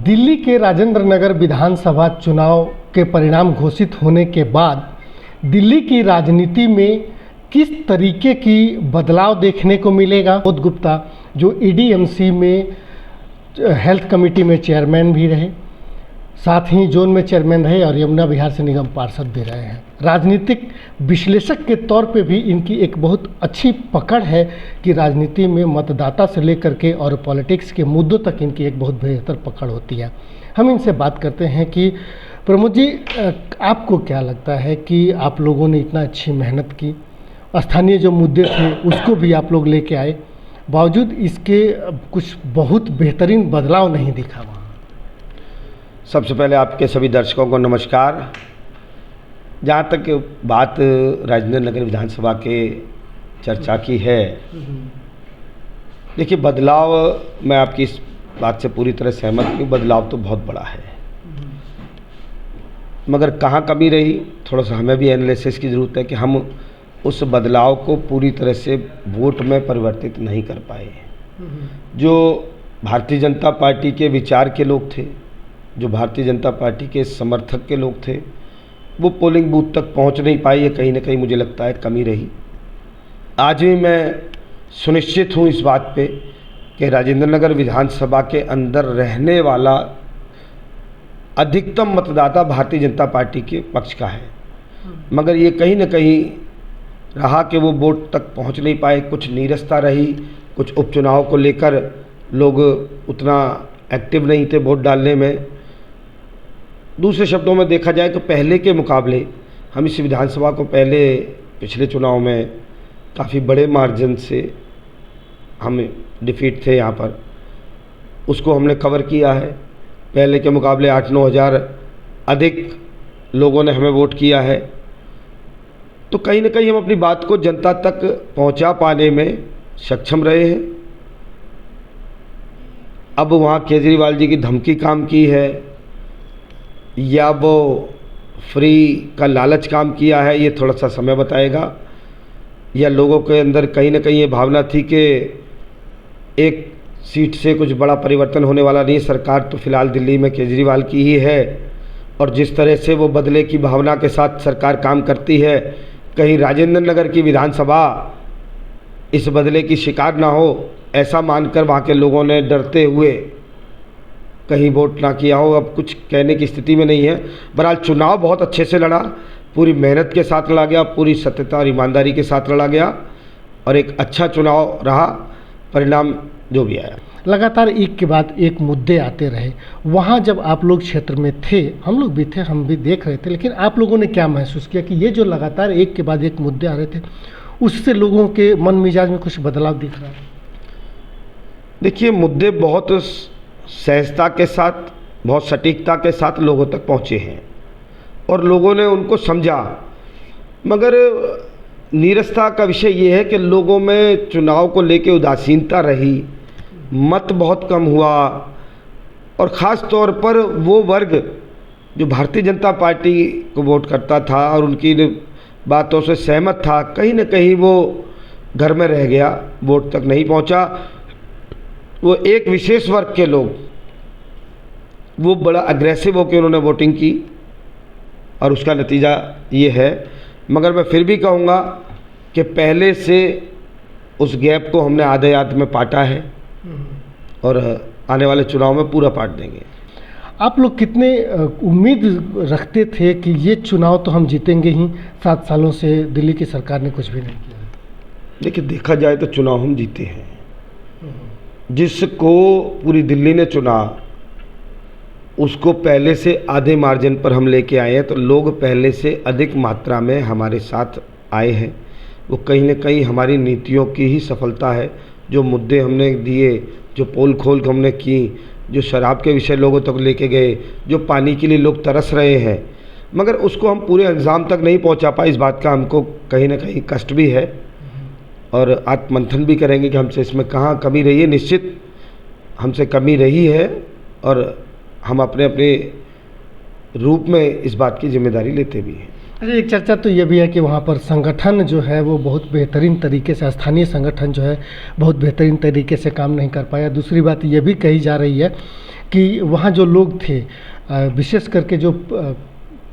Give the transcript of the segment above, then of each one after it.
दिल्ली के राजेंद्र नगर विधानसभा चुनाव के परिणाम घोषित होने के बाद दिल्ली की राजनीति में किस तरीके की बदलाव देखने को मिलेगा। विनोद गुप्ता जो ईडीएमसी में हेल्थ कमेटी में चेयरमैन भी रहे, साथ ही जोन में चेयरमैन रहे और यमुना विहार से निगम पार्षद भी रहे हैं। राजनीतिक विश्लेषक के तौर पे भी इनकी एक बहुत अच्छी पकड़ है कि राजनीति में मतदाता से लेकर के और पॉलिटिक्स के मुद्दों तक इनकी एक बहुत बेहतर पकड़ होती है। हम इनसे बात करते हैं कि प्रमोद जी, आपको क्या लगता है कि आप लोगों ने इतना अच्छी मेहनत की, स्थानीय जो मुद्दे थे उसको भी आप लोग लेके आए, बावजूद इसके कुछ बहुत बेहतरीन बदलाव नहीं दिखा वहाँ। सबसे पहले आपके सभी दर्शकों को नमस्कार। जहाँ तक बात राजेंद्र नगर विधानसभा के चर्चा की है, देखिए बदलाव, मैं आपकी इस बात से पूरी तरह सहमत हूँ। बदलाव तो बहुत बड़ा है, मगर कहाँ कमी रही, थोड़ा सा हमें भी एनालिसिस की ज़रूरत है कि हम उस बदलाव को पूरी तरह से वोट में परिवर्तित नहीं कर पाए। जो भारतीय जनता पार्टी के विचार के लोग थे, जो भारतीय जनता पार्टी के समर्थक के लोग थे, वो पोलिंग बूथ तक पहुंच नहीं पाए। ये कहीं ना कहीं मुझे लगता है कमी रही। आज भी मैं सुनिश्चित हूं इस बात पे कि राजेंद्र नगर विधानसभा के अंदर रहने वाला अधिकतम मतदाता भारतीय जनता पार्टी के पक्ष का है, मगर ये कहीं ना कहीं रहा कि वो वोट तक पहुंच नहीं पाए। कुछ नीरसता रही, कुछ उपचुनाव को लेकर लोग उतना एक्टिव नहीं थे वोट डालने में। दूसरे शब्दों में देखा जाए तो पहले के मुकाबले हम इस विधानसभा को पहले पिछले चुनाव में काफ़ी बड़े मार्जिन से हम डिफीट थे यहाँ पर, उसको हमने कवर किया है। पहले के मुकाबले 8-9 हज़ार अधिक लोगों ने हमें वोट किया है। तो कहीं ना कहीं हम अपनी बात को जनता तक पहुँचा पाने में सक्षम रहे हैं। अब वहाँ केजरीवाल जी की धमकी काम की है या वो फ्री का लालच काम किया है, ये थोड़ा सा समय बताएगा। या लोगों के अंदर कहीं ना कहीं ये भावना थी कि एक सीट से कुछ बड़ा परिवर्तन होने वाला नहीं, सरकार तो फिलहाल दिल्ली में केजरीवाल की ही है, और जिस तरह से वो बदले की भावना के साथ सरकार काम करती है, कहीं राजेंद्र नगर की विधानसभा इस बदले की शिकार ना हो, ऐसा मानकर वहाँ के लोगों ने डरते हुए कहीं वोट ना किया हो। अब कुछ कहने की स्थिति में नहीं है। बहरहाल चुनाव बहुत अच्छे से लड़ा, पूरी मेहनत के साथ लड़ा गया, पूरी सत्यता और ईमानदारी के साथ लड़ा गया, और एक अच्छा चुनाव रहा। परिणाम जो भी आया, लगातार एक के बाद एक मुद्दे आते रहे। वहाँ जब आप लोग क्षेत्र में थे, हम लोग भी थे, हम भी देख रहे थे, लेकिन आप लोगों ने क्या महसूस किया कि ये जो लगातार एक के बाद एक मुद्दे आ रहे थे, उससे लोगों के मन मिजाज में कुछ बदलाव दिख रहा है? देखिए, मुद्दे बहुत सहजता के साथ, बहुत सटीकता के साथ लोगों तक पहुँचे हैं और लोगों ने उनको समझा, मगर नीरसता का विषय ये है कि लोगों में चुनाव को लेकर उदासीनता रही, मत बहुत कम हुआ, और ख़ास तौर पर वो वर्ग जो भारतीय जनता पार्टी को वोट करता था और उनकी बातों से सहमत था, कहीं ना कहीं वो घर में रह गया, वोट तक नहीं पहुंचा। वो एक विशेष वर्ग के लोग वो बड़ा अग्रेसिव होकर उन्होंने वोटिंग की और उसका नतीजा ये है। मगर मैं फिर भी कहूँगा कि पहले से उस गैप को हमने आधे आध में पाटा है और आने वाले चुनाव में पूरा पाट देंगे। आप लोग कितने उम्मीद रखते थे कि ये चुनाव तो हम जीतेंगे ही? 7 सालों से दिल्ली की सरकार ने कुछ भी नहीं किया। देखिए, देखा जाए तो चुनाव हम जीते हैं। जिसको पूरी दिल्ली ने चुना उसको पहले से आधे मार्जिन पर हम लेके आए हैं, तो लोग पहले से अधिक मात्रा में हमारे साथ आए हैं। वो कहीं ना कहीं हमारी नीतियों की ही सफलता है। जो मुद्दे हमने दिए, जो पोल खोल हमने की, जो शराब के विषय लोगों तक लेके गए, जो पानी के लिए लोग तरस रहे हैं, मगर उसको हम पूरे अंजाम तक नहीं पहुंचा पाए। इस बात का हमको कहीं ना कहीं कष्ट भी है और आत्ममंथन भी करेंगे कि हमसे इसमें कहाँ कमी रही है। निश्चित हमसे कमी रही है और हम अपने अपने रूप में इस बात की जिम्मेदारी लेते भी हैं। अच्छा, एक चर्चा तो ये भी है कि वहाँ पर संगठन जो है वो बहुत बेहतरीन तरीके से, स्थानीय संगठन जो है बहुत बेहतरीन तरीके से काम नहीं कर पाया। दूसरी बात ये भी कही जा रही है कि वहाँ जो लोग थे, विशेष करके जो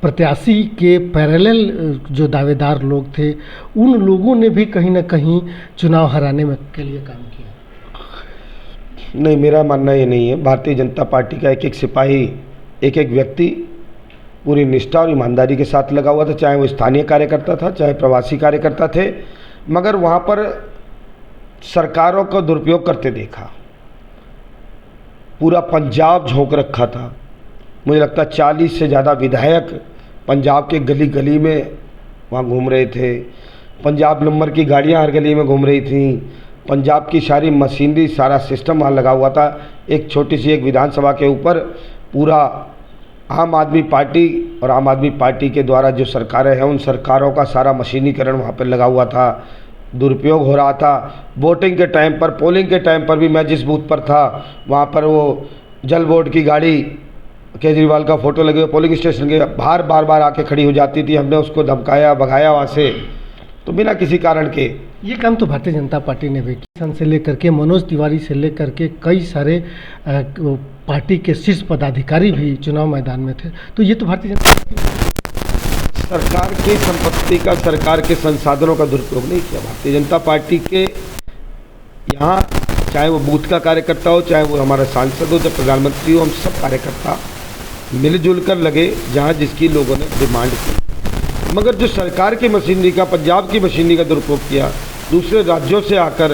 प्रत्याशी के पैरेलल जो दावेदार लोग थे, उन लोगों ने भी कहीं ना कहीं चुनाव हराने में के लिए काम किया। नहीं, मेरा मानना ये नहीं है। भारतीय जनता पार्टी का एक एक सिपाही, एक एक व्यक्ति पूरी निष्ठा और ईमानदारी के साथ लगा हुआ था, चाहे वो स्थानीय कार्यकर्ता था, चाहे प्रवासी कार्यकर्ता थे, मगर वहाँ पर सरकारों का दुरुपयोग करते देखा। पूरा पंजाब झोंक रखा था। मुझे लगता है 40 से ज़्यादा विधायक पंजाब के गली गली में वहाँ घूम रहे थे। पंजाब नंबर की गाड़ियाँ हर गली में घूम रही थीं। पंजाब की सारी मशीनरी, सारा सिस्टम वहाँ लगा हुआ था। एक छोटी सी एक विधानसभा के ऊपर पूरा आम आदमी पार्टी और आम आदमी पार्टी के द्वारा जो सरकारें हैं, उन सरकारों का सारा मशीनीकरण वहाँ पर लगा हुआ था। दुरुपयोग हो रहा था। वोटिंग के टाइम पर, पोलिंग के टाइम पर भी मैं जिस बूथ पर था, वहाँ पर वो जल बोर्ड की गाड़ी, केजरीवाल का फोटो लगे हुए पोलिंग स्टेशन के बाहर बार बार आके खड़ी हो जाती थी। हमने उसको धमकाया, भगाया वहाँ से, तो बिना किसी कारण के। ये काम तो भारतीय जनता पार्टी ने भी किया। से लेकर के मनोज तिवारी से लेकर के कई सारे पार्टी के शीर्ष पदाधिकारी भी चुनाव मैदान में थे। तो ये तो भारतीय जनता पार्टी सरकार की संपत्ति का, सरकार के संसाधनों का दुरुपयोग नहीं किया। भारतीय जनता पार्टी के यहाँ चाहे वो बूथ का कार्यकर्ता हो, चाहे वो हमारा सांसद हो, चाहे प्रधानमंत्री हो, हम सब कार्यकर्ता मिलजुल कर लगे जहाँ जिसकी लोगों ने डिमांड की। मगर जो सरकार की मशीनरी का, पंजाब की मशीनरी का दुरुपयोग किया, दूसरे राज्यों से आकर,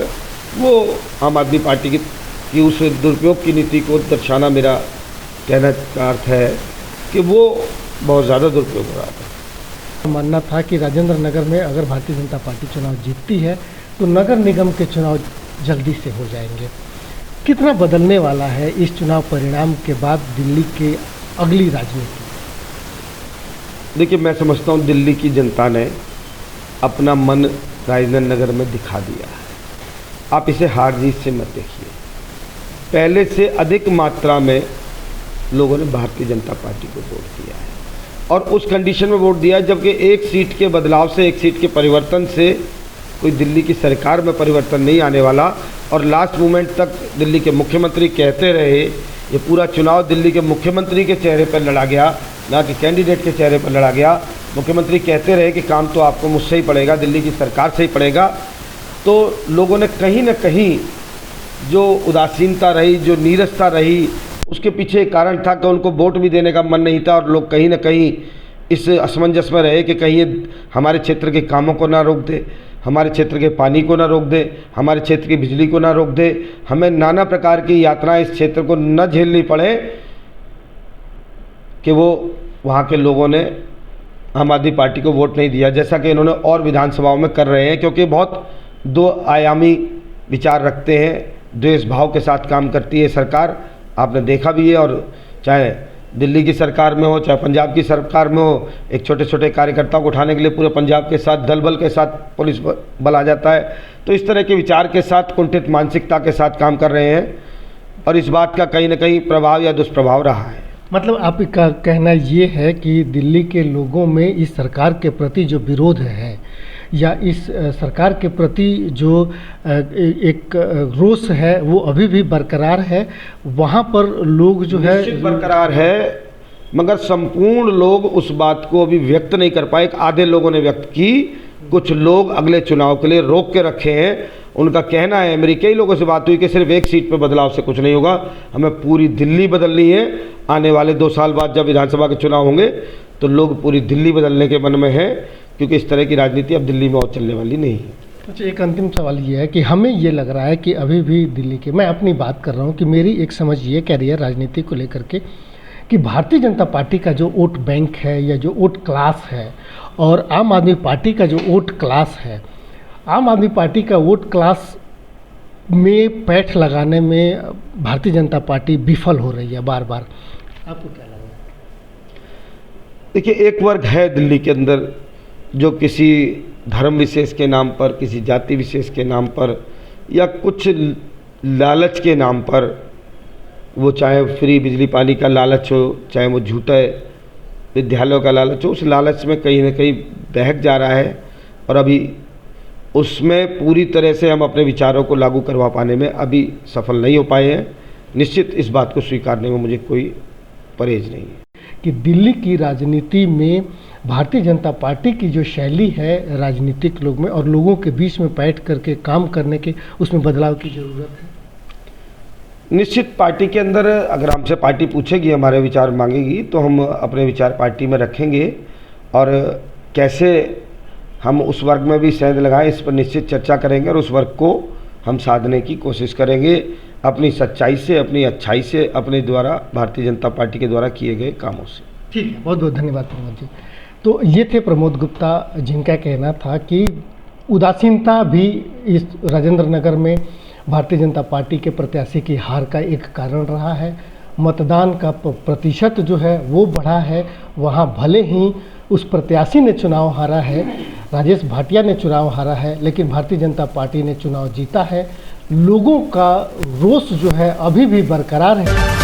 वो आम आदमी पार्टी की उस दुरुपयोग की नीति को दर्शाना मेरा कहने का अर्थ है कि वो बहुत ज़्यादा दुरुपयोग हो रहा था। मानना था कि राजेंद्र नगर में अगर भारतीय जनता पार्टी चुनाव जीतती है तो नगर निगम के चुनाव जल्दी से हो जाएंगे। कितना बदलने वाला है इस चुनाव परिणाम के बाद दिल्ली के अगली राजनीति? देखिए, मैं समझता हूँ दिल्ली की जनता ने अपना मन राजेंद्र नगर में दिखा दिया है। आप इसे हार जीत से मत देखिए। पहले से अधिक मात्रा में लोगों ने भारतीय जनता पार्टी को वोट दिया है, और उस कंडीशन में वोट दिया जबकि एक सीट के बदलाव से, एक सीट के परिवर्तन से कोई दिल्ली की सरकार में परिवर्तन नहीं आने वाला। और लास्ट मोमेंट तक दिल्ली के मुख्यमंत्री कहते रहे, ये पूरा चुनाव दिल्ली के मुख्यमंत्री के चेहरे पर लड़ा गया, ना कि कैंडिडेट के चेहरे पर लड़ा गया। मुख्यमंत्री कहते रहे कि काम तो आपको मुझसे ही पड़ेगा, दिल्ली की सरकार से ही पड़ेगा। तो लोगों ने कहीं ना कहीं जो उदासीनता रही, जो नीरसता रही, उसके पीछे एक कारण था कि उनको वोट भी देने का मन नहीं था, और लोग कहीं ना कहीं इस असमंजस में रहे कि कहीं ये हमारे क्षेत्र के कामों को ना रोक दे, हमारे क्षेत्र के पानी को ना रोक दे, हमारे क्षेत्र की बिजली को ना रोक दे, हमें नाना प्रकार की यात्राएं इस क्षेत्र को न झेलनी पड़े, कि वो वहाँ के लोगों ने आम आदमी पार्टी को वोट नहीं दिया, जैसा कि इन्होंने और विधानसभाओं में कर रहे हैं। क्योंकि बहुत दो आयामी विचार रखते हैं, द्वेष भाव के साथ काम करती है सरकार, आपने देखा भी है। और चाहे दिल्ली की सरकार में हो, चाहे पंजाब की सरकार में हो, एक छोटे छोटे कार्यकर्ताओं को उठाने के लिए पूरे पंजाब के साथ दल बल के साथ पुलिस बल आ जाता है। तो इस तरह के विचार के साथ, कुंठित मानसिकता के साथ काम कर रहे हैं, और इस बात का कहीं ना कहीं प्रभाव या दुष्प्रभाव रहा है। मतलब आपका कहना ये है कि दिल्ली के लोगों में इस सरकार के प्रति जो विरोध है, या इस सरकार के प्रति जो एक रोष है, वो अभी भी बरकरार है। वहाँ पर लोग जो है निश्चित बरकरार है, मगर संपूर्ण लोग उस बात को अभी व्यक्त नहीं कर पाए। आधे लोगों ने व्यक्त की, कुछ लोग अगले चुनाव के लिए रोक के रखे हैं। उनका कहना है, मेरी कई लोगों से बात हुई, कि सिर्फ एक सीट पर बदलाव से कुछ नहीं होगा, हमें पूरी दिल्ली बदलनी है। आने वाले 2 साल बाद जब विधानसभा के चुनाव होंगे तो लोग पूरी दिल्ली बदलने के मन में हैं, क्योंकि इस तरह की राजनीति अब दिल्ली में और चलने वाली नहीं है। अच्छा, एक अंतिम सवाल ये है कि हमें ये लग रहा है कि अभी भी दिल्ली के, मैं अपनी बात कर रहा हूँ कि मेरी एक समझ ये कह रही है राजनीति को लेकर के, कि भारतीय जनता पार्टी का जो वोट बैंक है या जो वोट क्लास है, और आम आदमी पार्टी का जो वोट क्लास है, आम आदमी पार्टी का वोट क्लास में पैठ लगाने में भारतीय जनता पार्टी विफल हो रही है बार बार। आपको क्या लग रहा है? देखिए, एक वर्ग है दिल्ली के अंदर जो किसी धर्म विशेष के नाम पर, किसी जाति विशेष के नाम पर, या कुछ लालच के नाम पर, वो चाहे फ्री बिजली पानी का लालच हो, चाहे वो झूठे विद्यालयों का लालच हो, उस लालच में कहीं ना कहीं बहक जा रहा है। और अभी उसमें पूरी तरह से हम अपने विचारों को लागू करवा पाने में अभी सफल नहीं हो पाए हैं। निश्चित इस बात को स्वीकारने में मुझे कोई परहेज नहीं है कि दिल्ली की राजनीति में भारतीय जनता पार्टी की जो शैली है राजनीतिक लोग में और लोगों के बीच में बैठ करके काम करने के, उसमें बदलाव की ज़रूरत है। निश्चित पार्टी के अंदर अगर हमसे पार्टी पूछेगी, हमारे विचार मांगेगी, तो हम अपने विचार पार्टी में रखेंगे और कैसे हम उस वर्ग में भी सेंध लगाएं इस पर निश्चित चर्चा करेंगे और उस वर्ग को हम साधने की कोशिश करेंगे अपनी सच्चाई से, अपनी अच्छाई से, अपने द्वारा भारतीय जनता पार्टी के द्वारा किए गए कामों से। ठीक है, बहुत बहुत धन्यवाद प्रमोद जी। तो ये थे प्रमोद गुप्ता, जिनका कहना था कि उदासीनता भी इस राजेंद्र नगर में भारतीय जनता पार्टी के प्रत्याशी की हार का एक कारण रहा है। मतदान का प्रतिशत जो है वो बढ़ा है, वहाँ भले ही उस प्रत्याशी ने चुनाव हारा है, राजेश भाटिया ने चुनाव हारा है, लेकिन भारतीय जनता पार्टी ने चुनाव जीता है। लोगों का रोष जो है अभी भी बरकरार है।